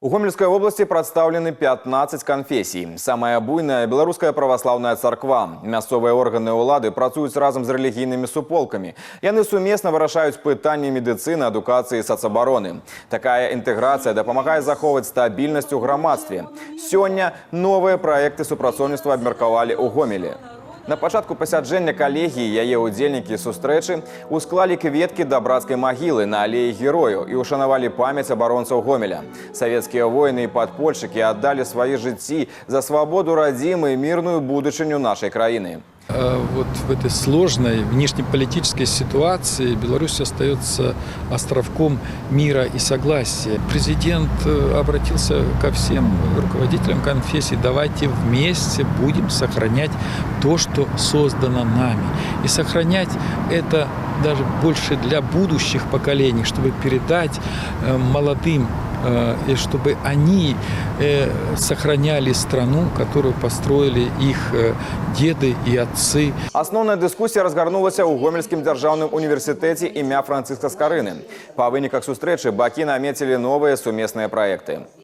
У Гомельской области представлены 15 конфессий. Самая буйная – Белорусская православная церква. Мясцовые органы улады працуюць разом с религийными суполками. Яны суместно вырашаюць пытанні медицины, адукации и соцобороны. Такая интеграция допомагает заховывать стабильность у громадстве. Сёння новые проекты супрацоўніцтва абмеркавалі у Гомелі. На пачатку пасяджэння калегіі яе ўдзельнікі сустрэчы усклалі кветкі да брацкай магілы на алеі герою і ушанавалі памяць абаронцаў Гомеля. Савецкія воіны і падпольшчыкі аддалі свае жыцці за свабоду радзімы і мірную будучыню нашай краіны. Вот в этой сложной внешнеполитической ситуации Беларусь остается островком мира и согласия. Президент обратился ко всем руководителям конфессий: давайте вместе будем сохранять то, что создано нами. И сохранять это даже больше для будущих поколений, чтобы передать молодым, и чтобы они сохраняли страну, которую построили их деды и отцы. Основная дискуссия разгорнулася ў Гомельскім дзяржаўным універсітэце імя Францыска Скарыны. Па выніках сустрэчы бакі наметілі новыя сумесныя праекты.